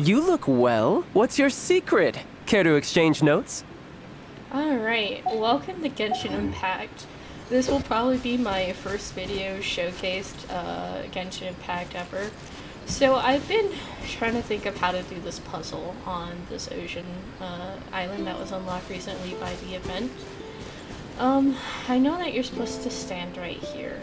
You look well. What's your secret? Care to exchange notes? Alright, welcome to Genshin Impact. This will probably be my first video showcased Genshin Impact ever. So I've been trying to think of how to do this puzzle on this ocean island that was unlocked recently by the event. I know that you're supposed to stand right here,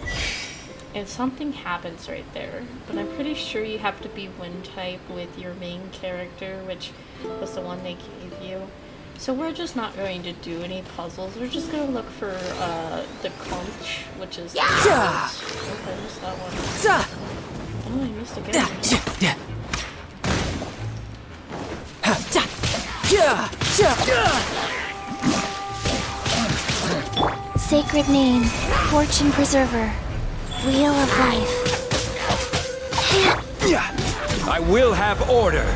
and something happens right there, but I'm pretty sure you have to be wind type with your main character, which was the one they gave you. So we're just not going to do any puzzles, we're just going to look for the conch, which is the oh, I missed that one. Oh, I missed again. Sacred name, fortune preserver, wheel of life. I will have order.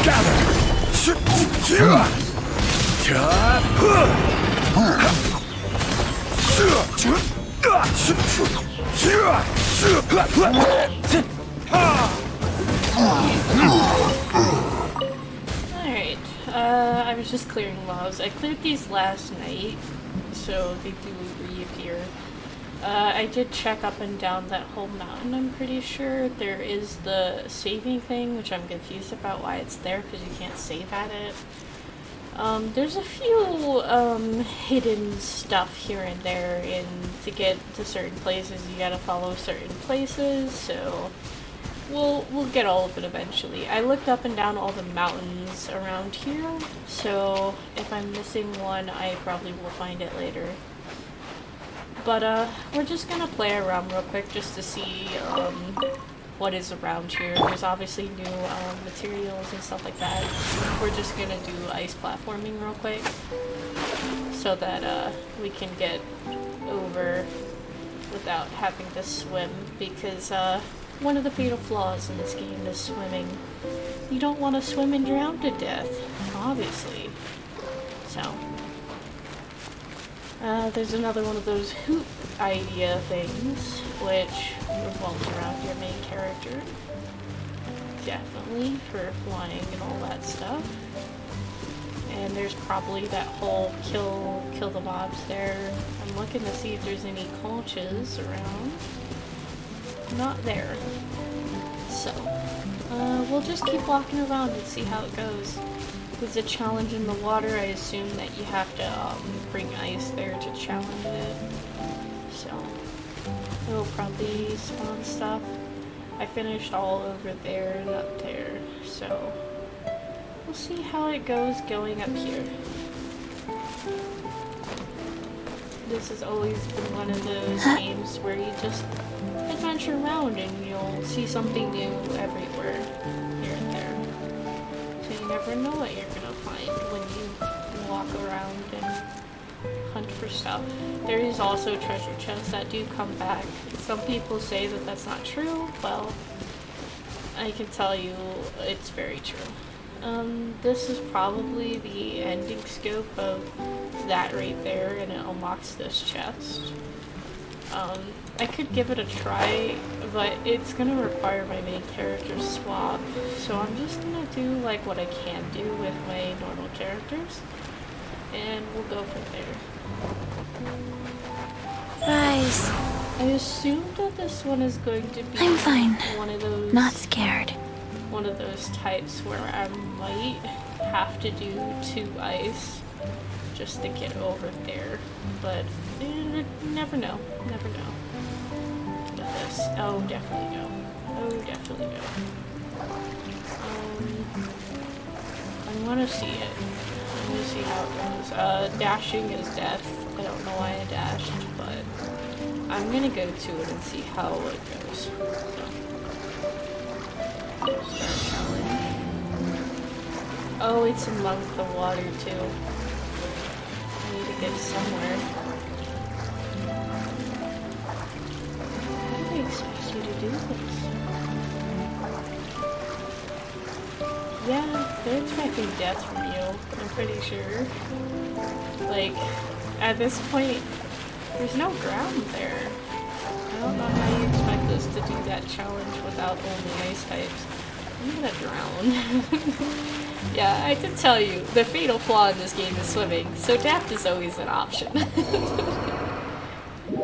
Gather. Alright, I was just clearing mobs. I cleared these last night, so they do reappear. I did check up and down that whole mountain, I'm pretty sure. There is the saving thing, which I'm confused about why it's there, because you can't save at it. There's a few hidden stuff here and there, and to get to certain places you gotta follow certain places, so we'll get all of it eventually. I looked up and down all the mountains around here, so if I'm missing one, I probably will find it later. But we're just gonna play around real quick just to see what is around here. There's obviously new materials and stuff like that. We're just gonna do ice platforming real quick so that we can get over without having to swim, because one of the fatal flaws in this game is swimming. You don't want to swim and drown to death, obviously. So there's another one of those hoop idea things, which revolves around your main character. Definitely, for flying and all that stuff. And there's probably that whole kill the mobs there. I'm looking to see if there's any conches around. Not there. So, we'll just keep walking around and see how it goes. There's a challenge in the water. I assume that you have to bring ice there to challenge it. So, it'll probably spawn stuff. I finished all over there and up there, so we'll see how it goes going up here. This has always been one of those games where you just adventure around and you'll see something new everywhere, here and there. So you never know what you're gonna find when you walk around and hunt for stuff. There is also treasure chests that do come back. Some people say that that's not true. Well, I can tell you it's very true. This is probably the ending scope of that right there, and it unlocks this chest. I could give it a try, but it's gonna require my main character swap, so I'm just gonna do like what I can do with my normal characters, and we'll go from there. Rise. I assume that this one is going to be I'm fine. one of those Not scared. one of those types where I might have to do 2 ice just to get over there, but never know, never know. With this, oh definitely no, oh definitely no. I'm gonna see it. I'm gonna see how it goes. Dashing is death. I don't know why I dashed, but I'm gonna go to it and see how it goes. So. Start challenge. Oh, it's among the water too. I need to get somewhere. How do they expect you to do this? Yeah, they're expecting death from you, I'm pretty sure. Like, at this point, there's no ground there. I don't know how you expect us to do that challenge without only ice types. I'm gonna drown. Yeah, I did tell you, the fatal flaw in this game is swimming, so death is always an option.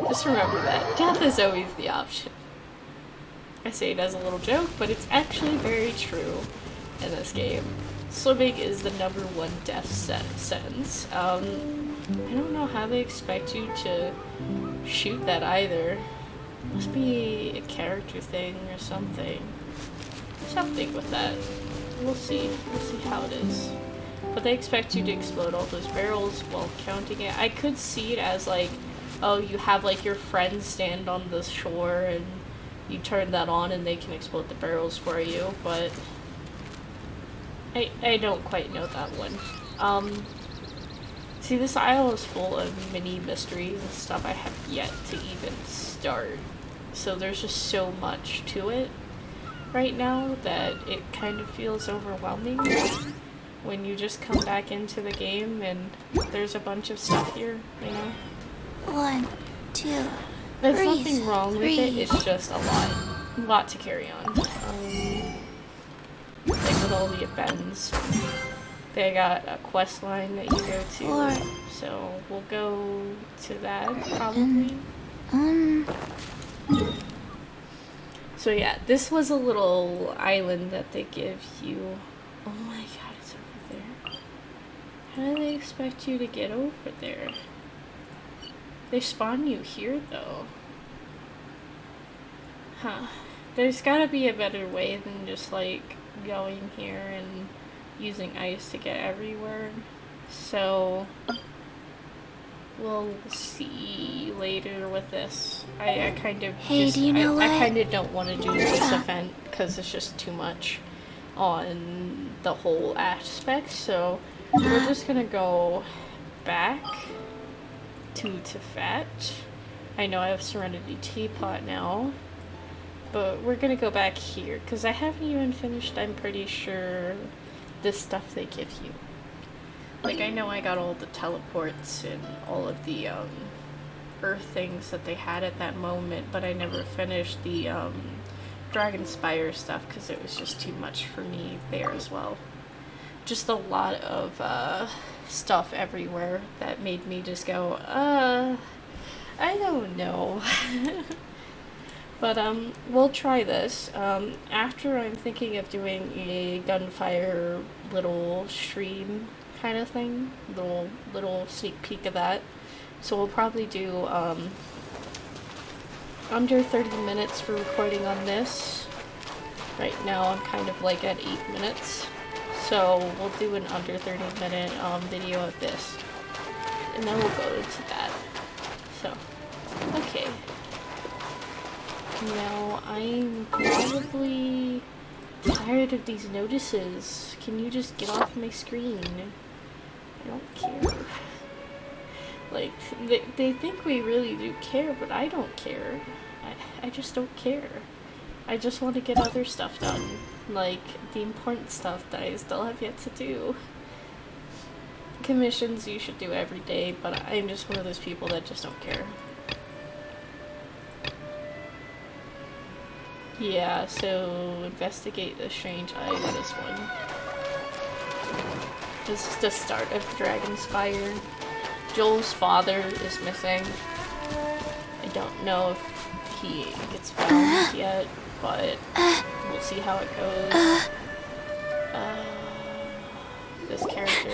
Just remember that. Death is always the option. I say it as a little joke, but it's actually very true in this game. Swimming is the #1 death sentence. I don't know how they expect you to shoot that either. Must be a character thing or something. Something with that. We'll see. We'll see how it is. But they expect you to explode all those barrels while counting it. I could see it as like, oh, you have like your friends stand on the shore and you turn that on and they can explode the barrels for you, but I don't quite know that one. See, this isle is full of mini mysteries and stuff I have yet to even start. So there's just so much to it right now that it kind of feels overwhelming when you just come back into the game and there's a bunch of stuff here, you know? 1, 2. There's breathe, nothing wrong with it, breathe. it's just a lot to carry on. Like with all the events, they got a quest line that you go to, 4. so we'll go to that probably. So yeah, this was a little island that they give you. Oh my god, it's over there. How do they expect you to get over there? They spawn you here though. Huh. There's gotta be a better way than just like going here and using ice to get everywhere. So we'll see later with this. I kind of Hey, just, do you know I what? kind of don't want to do this event because it's just too much on the whole aspect. So we're just gonna go back to fetch. I know I have Serenity Teapot now, but we're gonna go back here because I haven't even finished, I'm pretty sure, this stuff they give you. Like, I know I got all the teleports and all of the earth things that they had at that moment, but I never finished the Dragon Spire stuff because it was just too much for me there as well. Just a lot of stuff everywhere that made me just go, I don't know. But we'll try this. After, I'm thinking of doing a gunfire little stream kind of thing, little sneak peek of that. So we'll probably do under 30 minutes for recording on this. Right now I'm kind of like at 8 minutes. So we'll do an under 30-minute video of this. And then we'll go into that. So, okay. Now, I'm probably tired of these notices. Can you just get off my screen? I don't care. Like, they think we really do care, but I don't care. I just don't care. I just want to get other stuff done. Like, the important stuff that I still have yet to do. Commissions you should do every day, but I'm just one of those people that just don't care. Yeah, so investigate the strange eyes, this one. This is the start of Dragon Spire. Joel's father is missing. I don't know if he gets found yet, but we'll see how it goes. This character.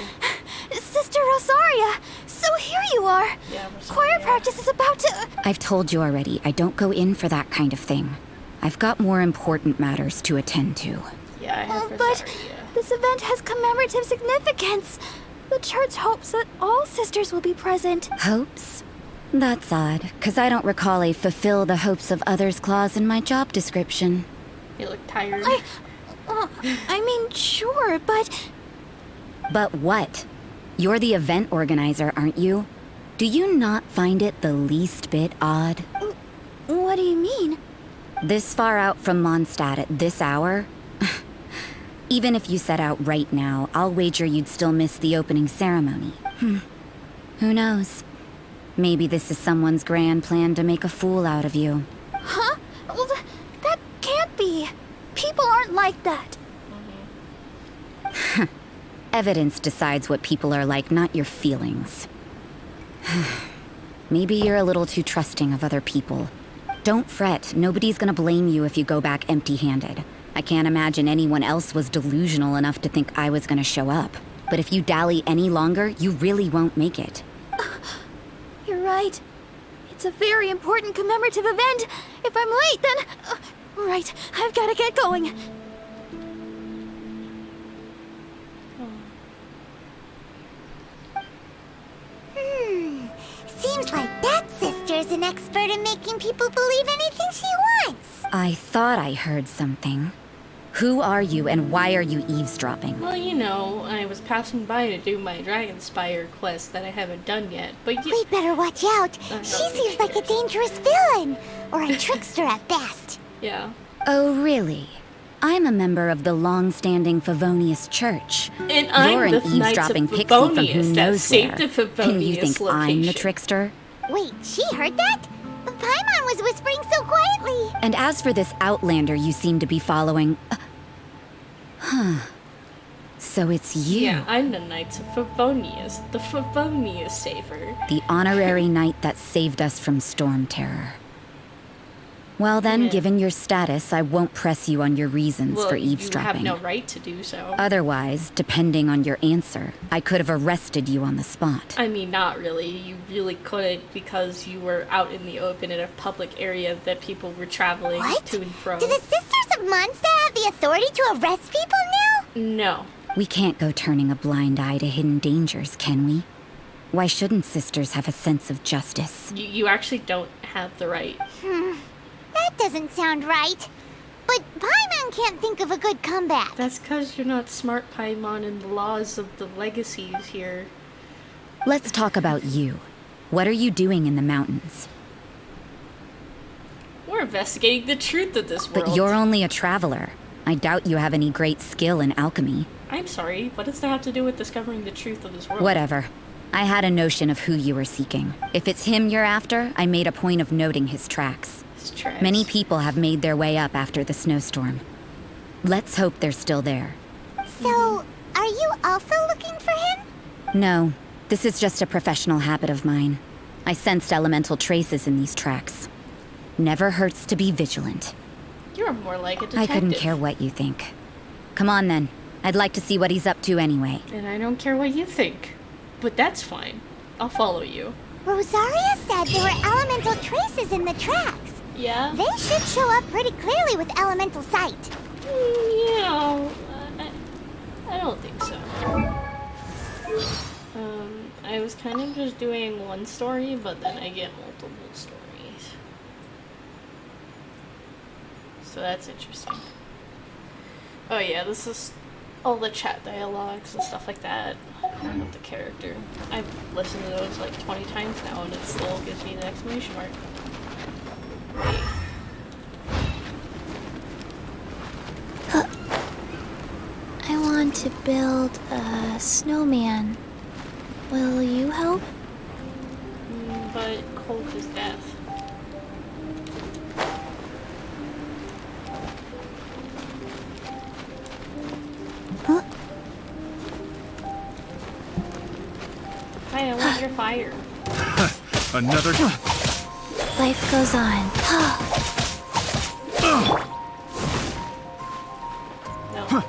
Sister Rosaria! So here you are! Yeah, Choir Rosaria. practice is about to... I've told you already, I don't go in for that kind of thing. I've got more important matters to attend to. Yeah, I have But Rosaria. this event has commemorative significance. The church hopes that all sisters will be present. Hopes? That's odd, 'cause I don't recall a fulfill the hopes of others clause in my job description. You look tired. I mean, sure, but... But what? You're the event organizer, aren't you? Do you not find it the least bit odd? What do you mean? This far out from Mondstadt at this hour? Even if you set out right now, I'll wager you'd still miss the opening ceremony. Who knows? Maybe this is someone's grand plan to make a fool out of you. People aren't like that. Evidence decides what people are like, not your feelings. Maybe you're a little too trusting of other people. Don't fret, nobody's gonna blame you if you go back empty-handed. I can't imagine anyone else was delusional enough to think I was gonna show up. But if you dally any longer, you really won't make it. You're right. It's a very important commemorative event. If I'm late, then... right, I've gotta get going. Seems like that sister's an expert in making people believe anything she wants. I thought I heard something. Who are you and why are you eavesdropping? Well, you know, I was passing by to do my Dragonspire quest that I haven't done yet, but you... We better watch out. She seems like a dangerous villain. Or a trickster at best. Yeah. Oh, really? I'm a member of the long-standing Favonius Church. And I'm You're the an Knights of eavesdropping pixie from who Favonius that knows saved where. the Favonius And you think I'm the location. trickster? Wait, she heard that? Paimon was whispering so quietly. And as for this outlander you seem to be following... So it's you. Yeah, I'm the Knights of Favonius, the Favonius Saver. The honorary knight that saved us from storm terror. Well then, Yeah. given your status, I won't press you on your reasons Well, for you eavesdropping. have no right to do so. Otherwise, depending on your answer, I could have arrested you on the spot. I mean, not really. You really couldn't because you were out in the open in a public area that people were traveling What? to and from. Do the Sisters of Mondstadt have the authority to arrest people now? No. We can't go turning a blind eye to hidden dangers, can we? Why shouldn't sisters have a sense of justice? You actually don't have the right. That doesn't sound right. But Paimon can't think of a good comeback. That's because you're not smart, Paimon, and the laws of the legacies here. Let's talk about you. What are you doing in the mountains? We're investigating the truth of this world. But you're only a traveler. I doubt you have any great skill in alchemy. I'm sorry, what does that have to do with discovering the truth of this world? Whatever. I had a notion of who you were seeking. If it's him you're after, I made a point of noting his tracks. It's trash. Many people have made their way up after the snowstorm. Let's hope they're still there. So, are you also looking for him? No, this is just a professional habit of mine. I sensed elemental traces in these tracks. Never hurts to be vigilant. You're more like a I detective. couldn't care what you think. Come on then. I'd like to see what he's up to anyway. And I don't care what you think. But that's fine. I'll follow you. Rosaria said there were elemental traces in the tracks. Yeah? They should show up pretty clearly with elemental sight. Yeah, I don't think so. I was kind of just doing one story, but then I get multiple stories. So that's interesting. Oh yeah, this is all the chat dialogues and stuff like that with the character. I've listened to those like 20 times now and it still gives me the exclamation mark. I want to build a snowman. Will you help? But cold is death. Huh? Hi, I want your fire. Another. Life goes on. No.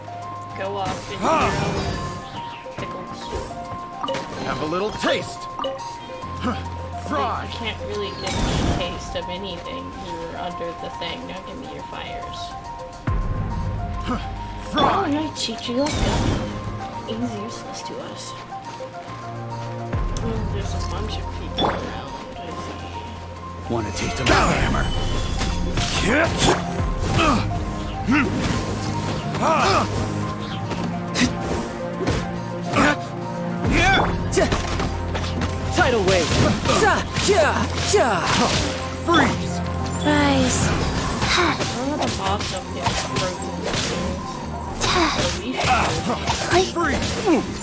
Go off into your own pickles. Have a little taste. I Fry. can't really get a taste of anything. You're under the thing. Now give me your fires. Oh, Fry. no, Chi-Chi, let's go. He's useless to us. Oh, there's a bunch of people around. I see. Want a taste of that hammer? Tidal wave. Freeze. Rise. One of the mobs up there is frozen. Freeze.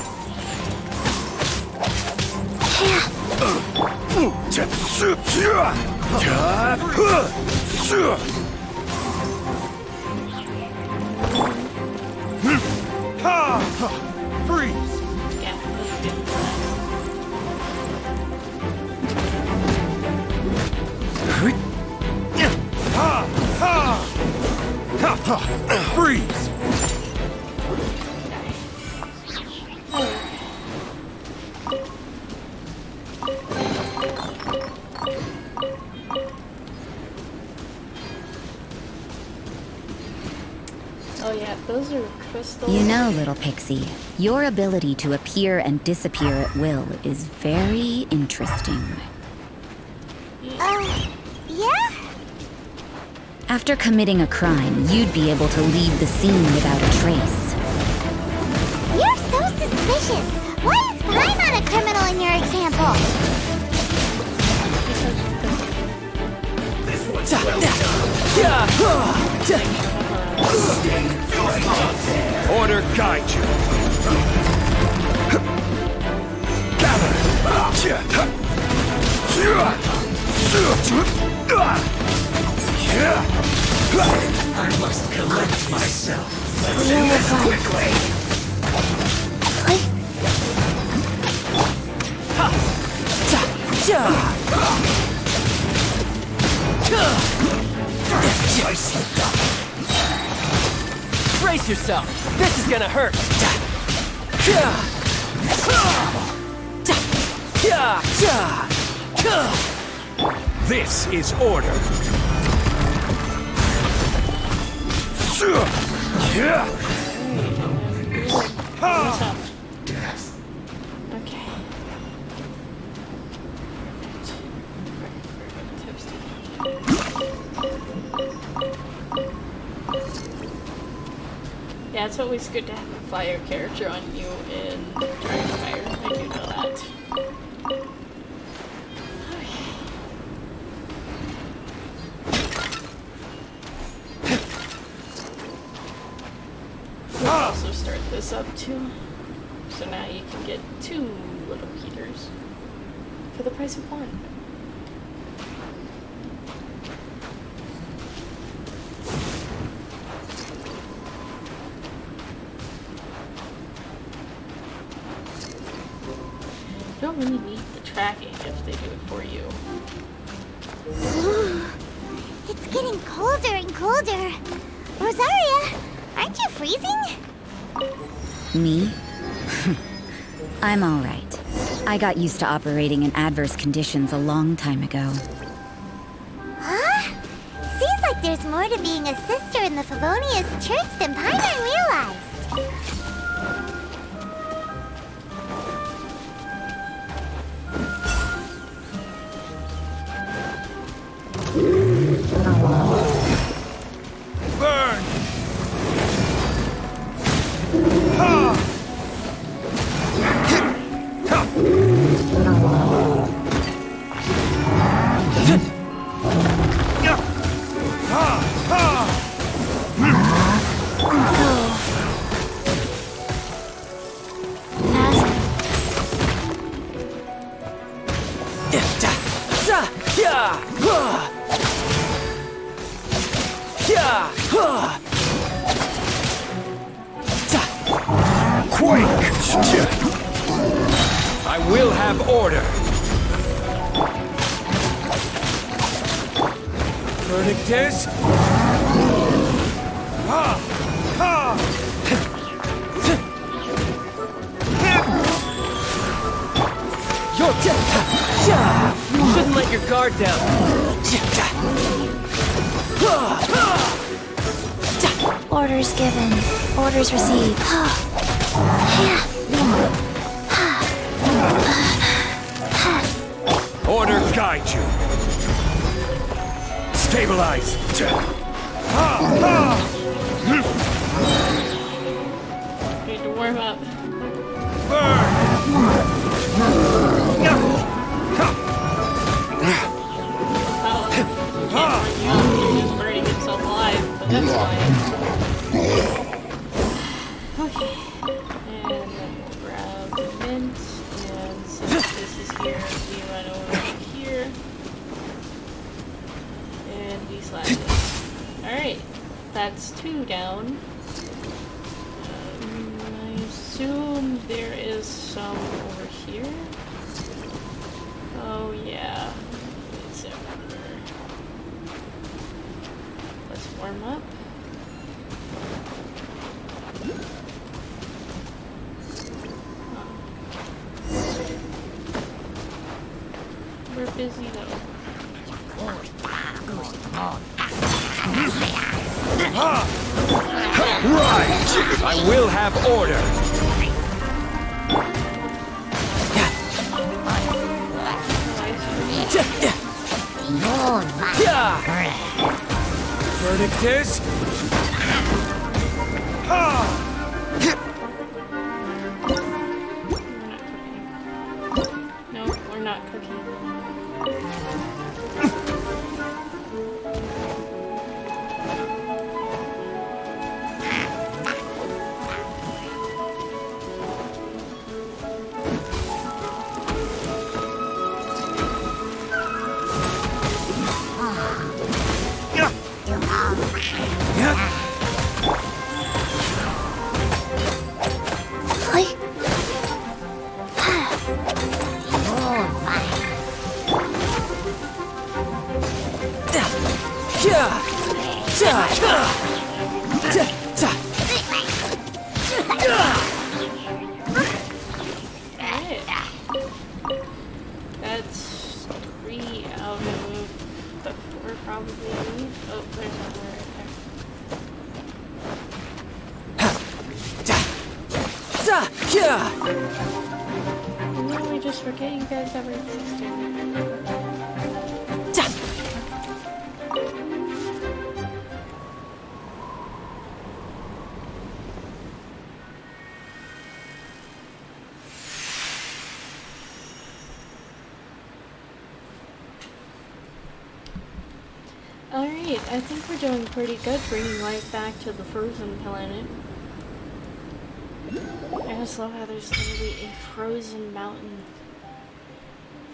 Freeze! Yeah, let's get into that. Freeze! Oh yeah, those are crystals. You know, little pixie, your ability to appear and disappear at will is very interesting. Yeah? After committing a crime, you'd be able to leave the scene without a trace. You're so suspicious. Why is Paimon a criminal in your example? Order guide you. I must collect myself. Let's do this quickly. Brace yourself. This is gonna hurt. This is order. Tough. Okay. Yeah, it's always good to have a fire character on you in Dragonfire. I do know that. Let's also start this up too. So now you can get 2 little heaters for the price of 1. You don't really need the tracking if they do it for you. It's getting colder and colder. Rosaria, aren't you freezing? Me? I'm all right. I got used to operating in adverse conditions a long time ago. Huh? Seems like there's more to being a sister in the Favonius Church than Paimon realized. Burn! Ha! Quake! I will have order. Verdict is... Ha! Ha! Shouldn't let your guard down. Orders given. Orders received. Order guide you. Stabilize. Ha! Ha! Need to warm up. Burn! He's burning himself alive, but that's fine. Okay. And then we'll grab the mint, and since this is here, we run over here. And we slash it. Alright. That's 2 down. busy though. Right! I will have order! Verdict is... No, we're not cooking. Alright. That's 3 out of the 4 probably. Oh, there's one more right there. No, we just forget you guys ever existed. Alright, I think we're doing pretty good bringing life back to the frozen planet. I just love how there's literally a frozen mountain.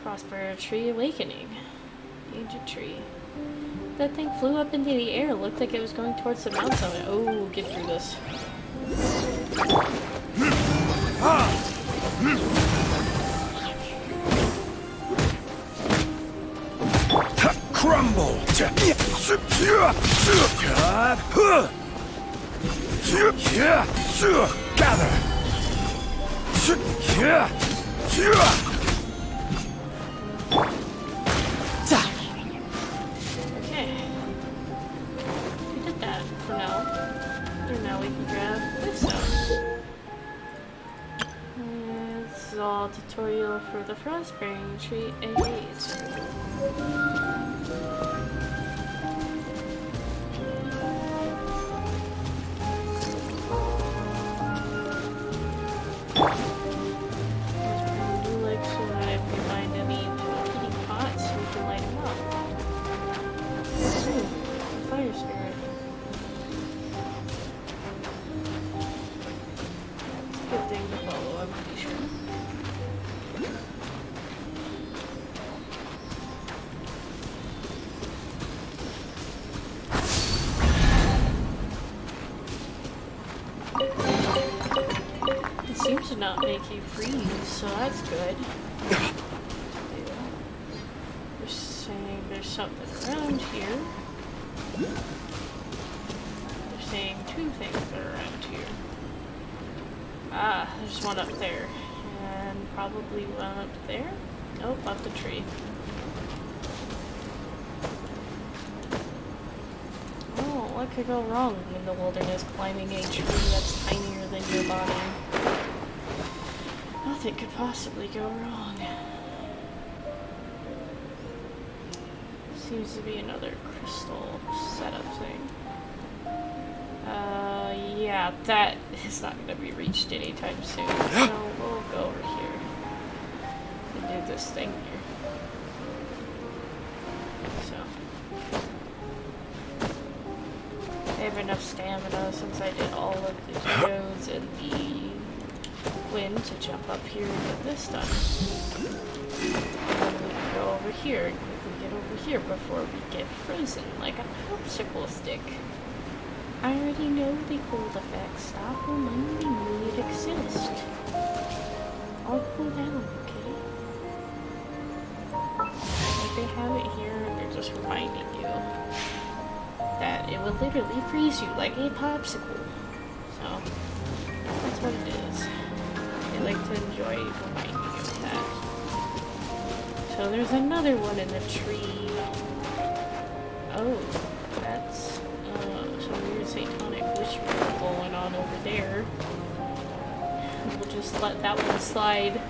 Prosper tree awakening. Ancient tree. That thing flew up into the air. Looked like it was going towards the mountain summit. Oh, get through this. Crumble! Gather! Okay. We did that for now. And now we can grab this out. This is all tutorial for the frostbearing tree 8. Seems to not make you freeze, so that's good. They're saying there's something around here. They're saying 2 things are around here. Ah, there's one up there. And probably one up there? Nope, up the tree. Oh, what could go wrong in the wilderness climbing a tree that's tinier than your body? Nothing could possibly go wrong. Seems to be another crystal setup thing. Yeah, that is not going to be reached anytime soon. So we'll go over here and do this thing here. So I have enough stamina since I did all of the geodes and the wind to jump up here and get this done. And then we can go over here and quickly get over here before we get frozen like a popsicle stick. I already know the cold effects. Stop reminding me it exists. I'll cool down, okay? Like they have it here and they're just reminding you that it will literally freeze you like a popsicle. So, that's what it is. I like to enjoy reminding you of that. So there's another one in the tree. Oh, that's some weird satanic ritual going on over there. We'll just let that one slide.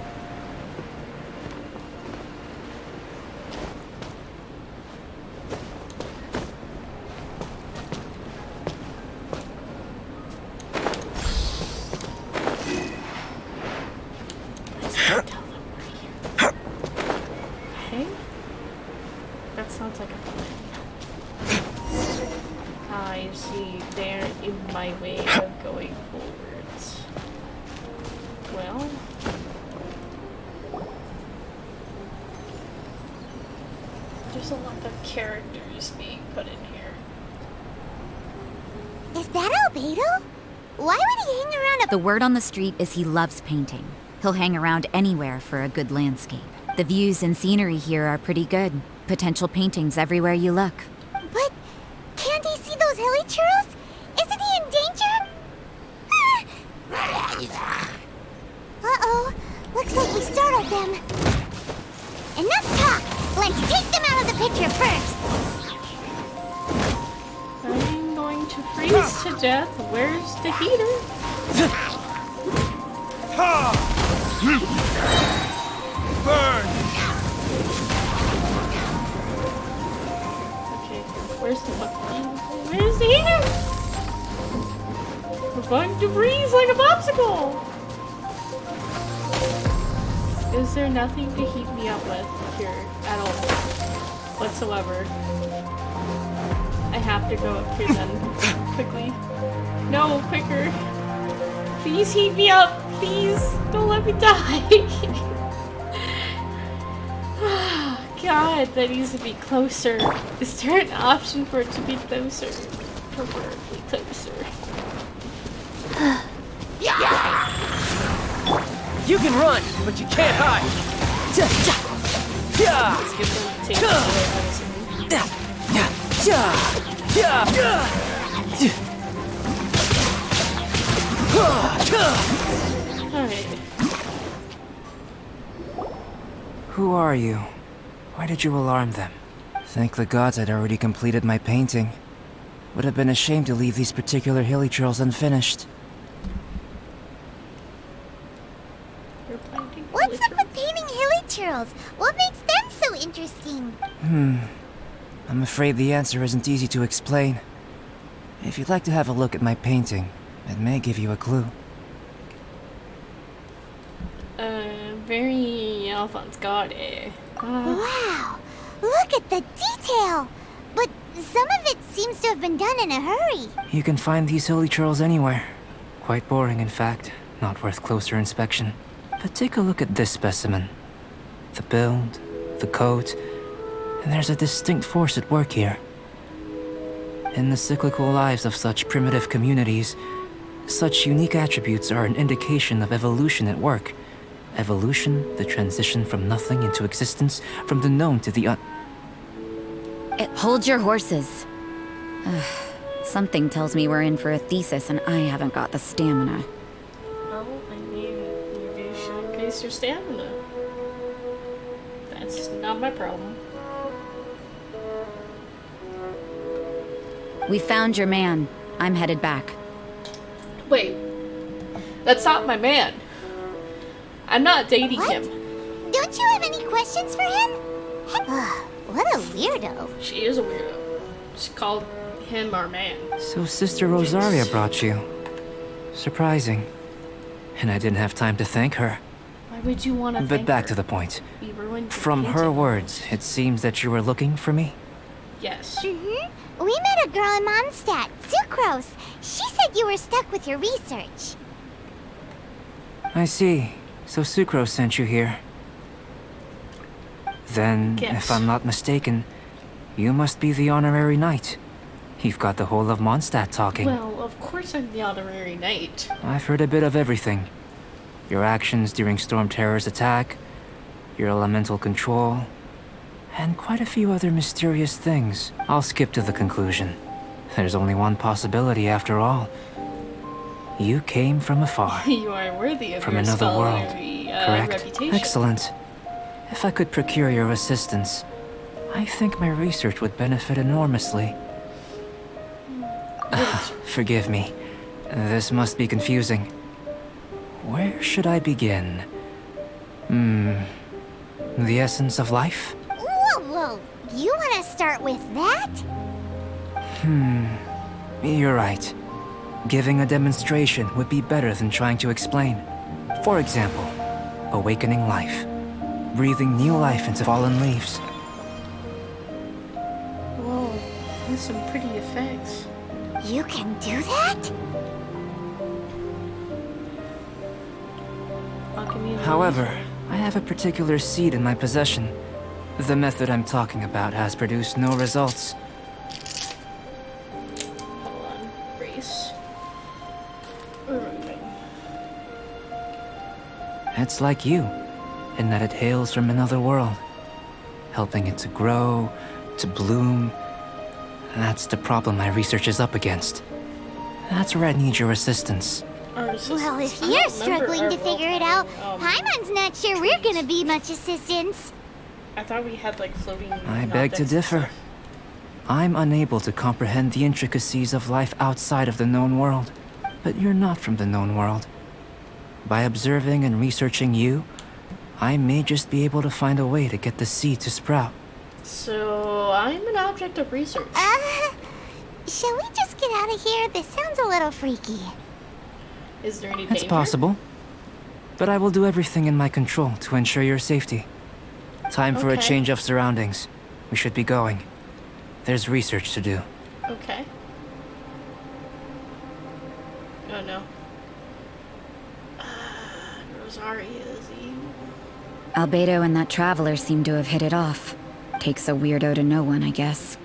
Okay. That sounds like a plan. I see they're in my way of going forwards. Well, there's a lot of characters being put in here. Is that Albedo? Why would he hang around a... The word on the street is he loves painting. He'll hang around anywhere for a good landscape. The views and scenery here are pretty good. Potential paintings everywhere you look. But can't he see those hilichurls? Isn't he in danger? Uh-oh. Looks like we startled them. Enough talk. Let's take them out of the picture first. I'm going to freeze to death. Where's the heater? Burn! Okay, where's the heater? We're going to freeze like a popsicle! Is there nothing to heat me up with here at all? Whatsoever. I have to go up here then. Quickly. No, quicker. Please heat me up! Please! Don't let me die! God, that needs to be closer. Is there an option for it to be closer? Preferably closer. You can run, but you can't hide. Let's get them to take Alright. Who are you? Why did you alarm them? Thank the gods I'd already completed my painting. Would have been a shame to leave these particular hilichurls unfinished. You're planting What's up with painting hilichurls? What makes them so interesting? I'm afraid the answer isn't easy to explain. If you'd like to have a look at my painting, it may give you a clue. Very avant-garde. Wow! Look at the detail! But some of it seems to have been done in a hurry. You can find these hilichurls anywhere. Quite boring, in fact. Not worth closer inspection. But take a look at this specimen. The build, the coat, and there's a distinct force at work here. In the cyclical lives of such primitive communities, such unique attributes are an indication of evolution at work. Evolution, the transition from nothing into existence, from the known to the Hold your horses. Ugh, something tells me we're in for a thesis and I haven't got the stamina. Well, I mean, you showcase your stamina. That's not my problem. We found your man. I'm headed back. Wait. That's not my man. I'm not dating What? him. Don't you have any questions for him? What a weirdo. She is a weirdo. She called him our man. So Sister Rosaria brought you. Surprising. And I didn't have time to thank her. Why would you want to But back to the point. We ruined your From her painting. words, it seems that you were looking for me? Yes. Mm-hmm. We met a girl in Mondstadt, Sucrose. She said you were stuck with your research. I see. So Sucrose sent you here. Then, Yes. if I'm not mistaken, you must be the honorary knight. You've got the whole of Mondstadt talking. Well, of course I'm the honorary knight. I've heard a bit of everything. Your actions during Storm Terror's attack, your elemental control, and quite a few other mysterious things. I'll skip to the conclusion. There's only one possibility after all. You came from afar. You are worthy of From your another world, scholarly correct? reputation. Excellent. If I could procure your assistance, I think my research would benefit enormously. Forgive me. This must be confusing. Where should I begin? The essence of life? Whoa, whoa. You want to start with that? You're right. Giving a demonstration would be better than trying to explain. For example, awakening life. Breathing new life into fallen leaves. Whoa, that's some pretty effects. You can do that? Alchemy and However, I have a particular seed in my possession. The method I'm talking about has produced no results. hold on, race. Removing. It's like you, in that it hails from another world, helping it to grow, to bloom. That's the problem my research is up against. That's where I need your assistance. Our assistants. Well, if I don't you're remember struggling our to figure it out, role-playing, Paimon's not sure we're gonna be much assistance. I thought we had like floating. I beg to objects and differ. stuff. I'm unable to comprehend the intricacies of life outside of the known world. But you're not from the known world. By observing and researching you, I may just be able to find a way to get the seed to sprout. So I'm an object of research. Shall we just get out of here? This sounds a little freaky. Is there any It's danger? possible. But I will do everything in my control to ensure your safety. Time for a Okay. change of surroundings. We should be going. There's research to do. Okay. Oh no. Rosaria's you. Albedo and that traveler seem to have hit it off. Takes a weirdo to know one, I guess.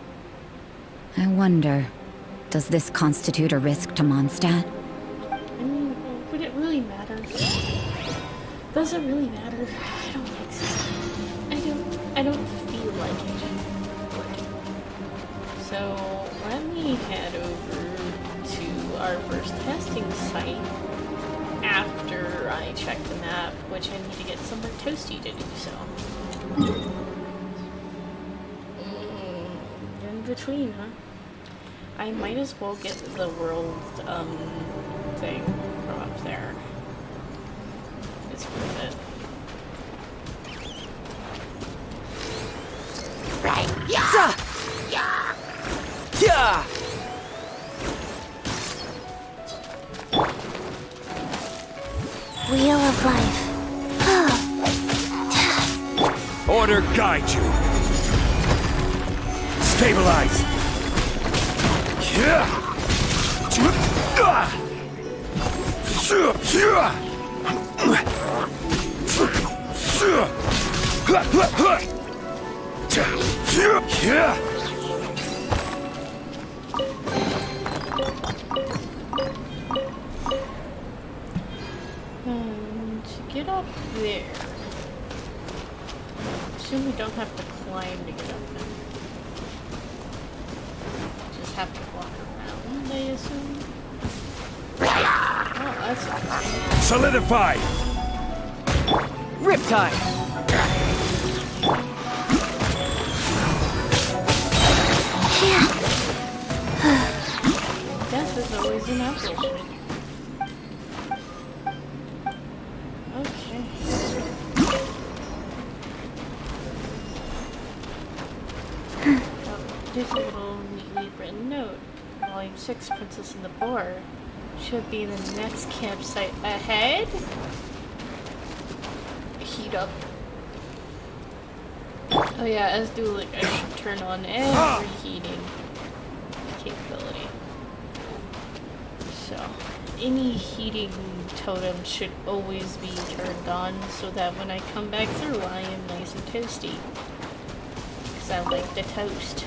I wonder, does this constitute a risk to Mondstadt? I mean, would it really matter? Does it really matter? I don't think so. I don't feel like it would. So let me head over to our first testing site after I check the map, which I need to get somewhere toasty to do so. In between, huh? I might as well get the world thing from up there. It's worth it. Yeah! Wheel of life. Order guide you. Stabilize. Yeah. To get up there. Assume we don't have to climb to get up there. Just have to walk around, I assume. Oh, that's interesting. Solidify. Riptide. Death is always an apple. Okay. There's a little neatly written note. Volume 6, Princess and the Boar. Should be the next campsite ahead. Heat up. Oh yeah, as do like I should turn on every heating capability. So, any heating totem should always be turned on so that when I come back through I am nice and toasty. Because I like the toast.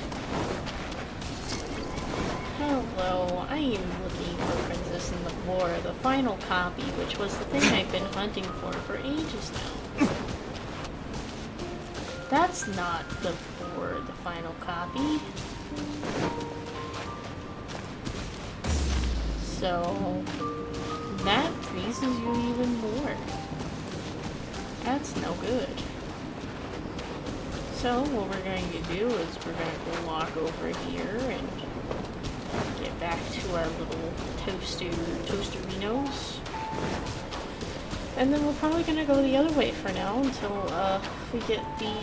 Hello, I am looking for Princess and the Boar, the final copy, which was the thing I've been hunting for ages now. That's not the boar, the final copy. So that freezes you even more. That's no good. So what we're going to do is we're going to go walk over here and get back to our little toasterinos. And then we're probably going to go the other way for now until we get the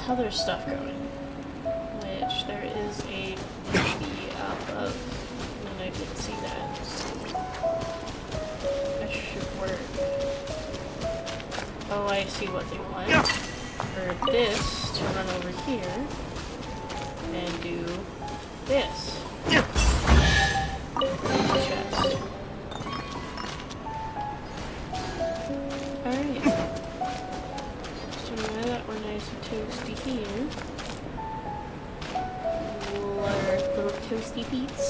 other stuff going. Which there is a TV up of, and I didn't see that. That should work. Oh, I see what they want. For this to run over here and do this. Chest. Alright. So now that we're nice and toasty here, we'll let our little toasty feets.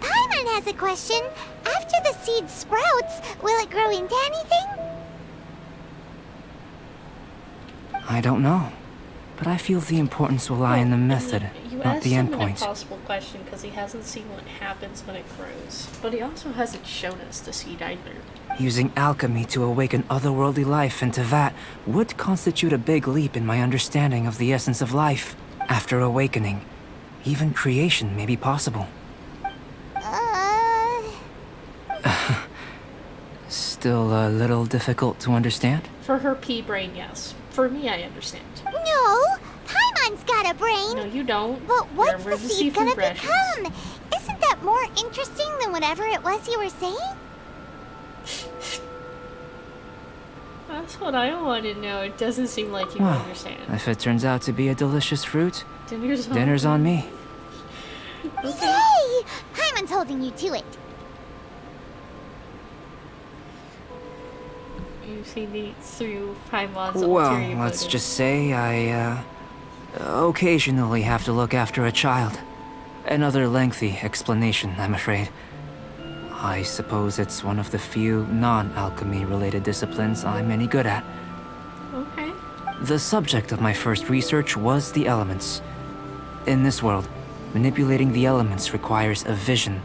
Paimon has a question. After the seed sprouts, will it grow into anything? I don't know. But I feel the importance will lie in the method, not the You asked him an endpoint. impossible question because he hasn't seen what happens when it grows. But he also hasn't shown us the seed either. Using alchemy to awaken otherworldly life into that would constitute a big leap in my understanding of the essence of life. After awakening, even creation may be possible. Still a little difficult to understand? For her pea brain, yes. For me, I understand. No, Paimon's got a brain. No, you don't. But what's Remember the seed gonna seafood rations. become? Isn't that more interesting than whatever it was you were saying? That's what I want to know. It doesn't seem like you Well, understand. if it turns out to be a delicious fruit, Dinner's dinner's on me. Okay. Yay! Paimon's holding you to it. You see the through Paimon's Well, ulterior let's motive. just say I, occasionally have to look after a child. Another lengthy explanation, I'm afraid. I suppose it's one of the few non-alchemy related disciplines I'm any good at. Okay. The subject of my first research was the elements. In this world, manipulating the elements requires a vision.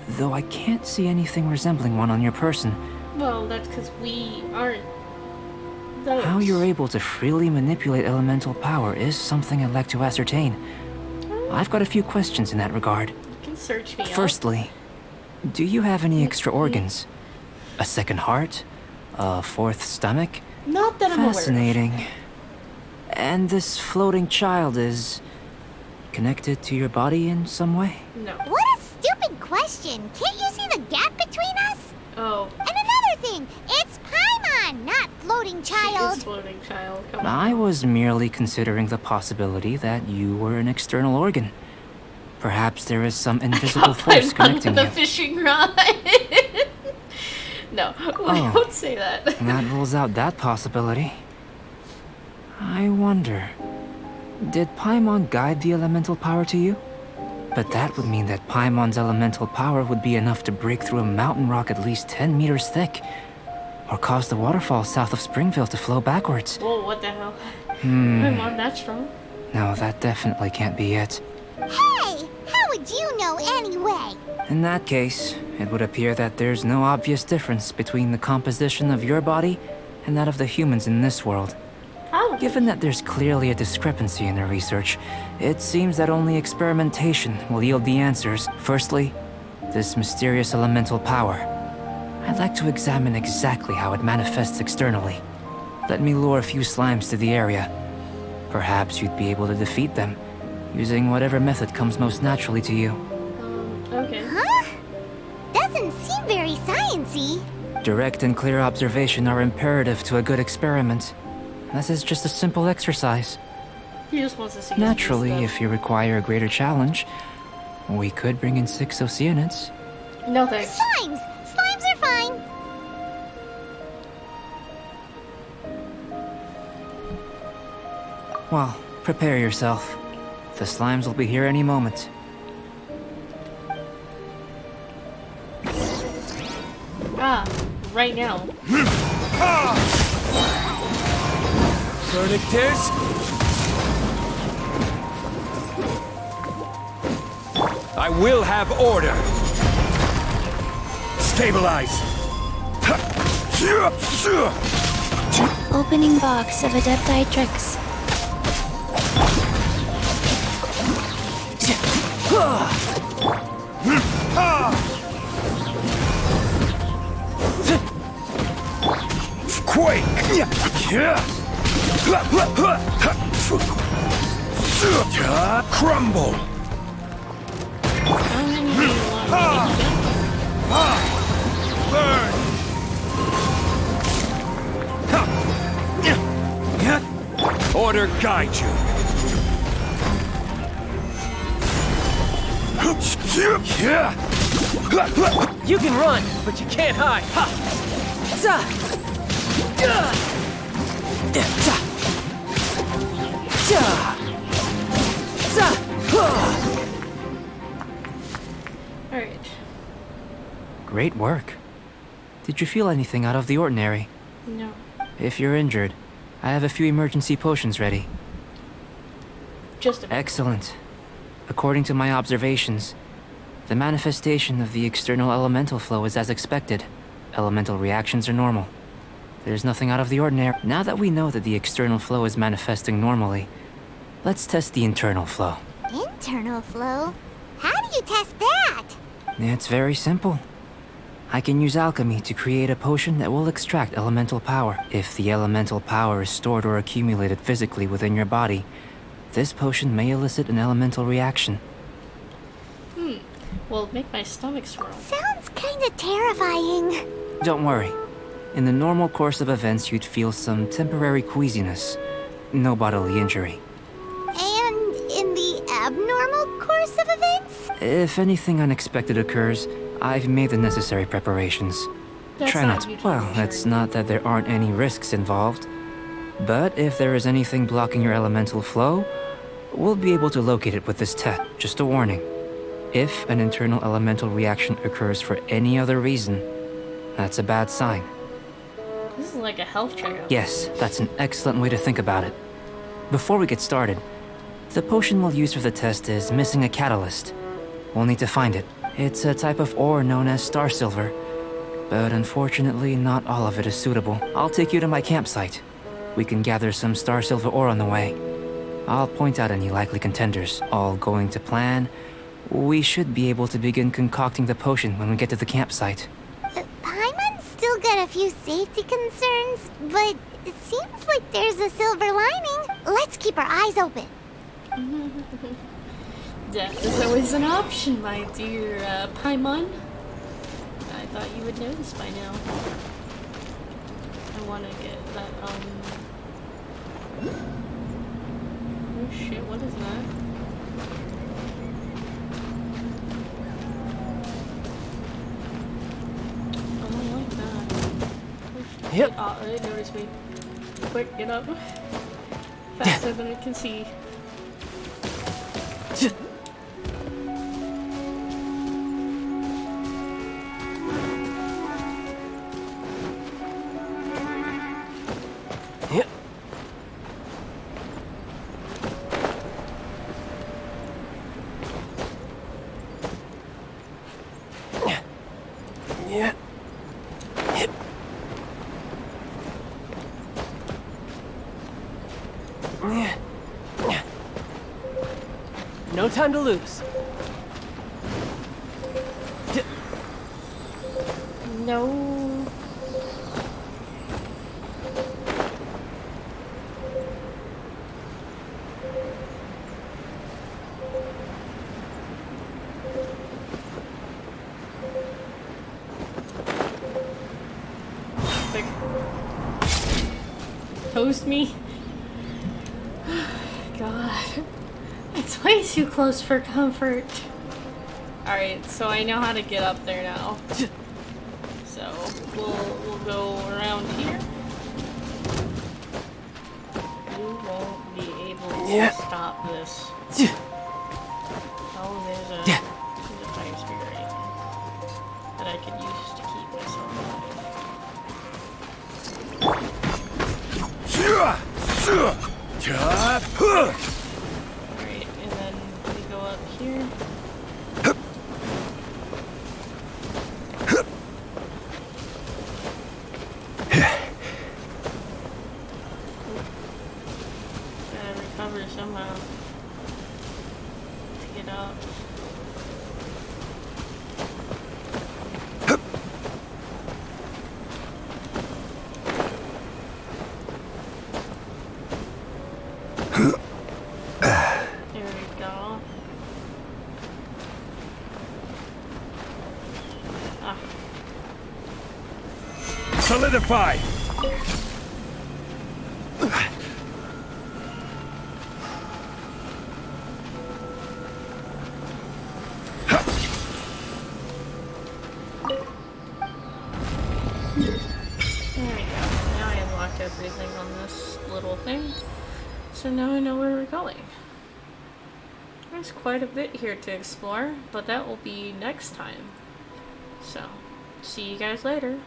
Though I can't see anything resembling one on your person. Well, that's because we aren't those. How you're able to freely manipulate elemental power is something I'd like to ascertain. I've got a few questions in that regard. You can search me up. Firstly, do you have any extra organs? A second heart? A fourth stomach? Not that I'm aware of. Fascinating. And this floating child is connected to your body in some way? No. What a stupid question. Can't you see the gap between us? Oh. And another thing, it's Paimon, not floating She child. is floating child. Come on. I was merely considering the possibility that you were an external organ. Perhaps there is some invisible force I'm connecting the you. fishing rod. No, I Oh. don't say that. That rules out that possibility. I wonder, did Paimon guide the elemental power to you? But that would mean that Paimon's elemental power would be enough to break through a mountain rock at least 10 meters thick, or cause the waterfall south of Springville to flow backwards. Whoa, what the hell? I'm on that strong. No, that definitely can't be it. Hey, how would you know anyway? In that case, it would appear that there's no obvious difference between the composition of your body and that of the humans in this world. Probably. Given that there's clearly a discrepancy in the research, it seems that only experimentation will yield the answers. Firstly, this mysterious elemental power. I'd like to examine exactly how it manifests externally. Let me lure a few slimes to the area. Perhaps you'd be able to defeat them, using whatever method comes most naturally to you. Okay. Huh? Doesn't seem very sciencey. Direct and clear observation are imperative to a good experiment. This is just a simple exercise. He just wants to see. Naturally, his if you require a greater challenge, we could bring in 6 Oceanids. stuff. No thanks. Slimes! Slimes are fine. Well, prepare yourself. The slimes will be here any moment. Ah, right now. Tourniquets? I will have order. Stabilize. Opening box of Adepti tricks. Quake! Crumble! How many do you want me to Burn! Order guide you. You can run, but you can't hide. Ha! Za! Ja! Za! Ja! Za! Alright. Great work. Did you feel anything out of the ordinary? No. If you're injured, I have a few emergency potions ready. Just a bit. Excellent. According to my observations, the manifestation of the external elemental flow is as expected. Elemental reactions are normal. There's nothing out of the ordinary. Now that we know that the external flow is manifesting normally, let's test the internal flow. Internal flow? How do you test that? It's very simple. I can use alchemy to create a potion that will extract elemental power. If the elemental power is stored or accumulated physically within your body, this potion may elicit an elemental reaction. Will make my stomach swirl. Sounds kinda terrifying. Don't worry. In the normal course of events, you'd feel some temporary queasiness. No bodily injury. And in the abnormal course of events? If anything unexpected occurs, I've made the necessary preparations. That's Try not. usually Well, it's not that there aren't any risks involved. But if there is anything blocking your elemental flow, we'll be able to locate it with this test. Just a warning. If an internal elemental reaction occurs for any other reason, that's a bad sign. This is like a health checkup. Yes, that's an excellent way to think about it. Before we get started, the potion we'll use for the test is missing a catalyst. We'll need to find it. It's a type of ore known as star silver, but unfortunately not all of it is suitable. I'll take you to my campsite. We can gather some star silver ore on the way. I'll point out any likely contenders. All going to plan, we should be able to begin concocting the potion when we get to the campsite. Paimon's still got a few safety concerns, but it seems like there's a silver lining. Let's keep our eyes open. Death is always an option, my dear Paimon. I thought you would know this by now. I want to get that, Oh shit, what is that? I don't like that. Oh, shit. Yep. Oh, it noticed me. Quick, get up. Faster than I can see. Yep. Yeah. Yep. No time to lose. No. Like, toast me. God, it's way too close for comfort. Alright, so I know how to get up there now. So we'll go around here. You won't be able to stop this. Oh, there's a fire spirit that I could use to keep myself alive. Alright, and then we go up here. Haha. Solidify! There we go. Now I unlocked everything on this little thing. So now I know where we're going. There's quite a bit here to explore, but that will be next time. So, see you guys later.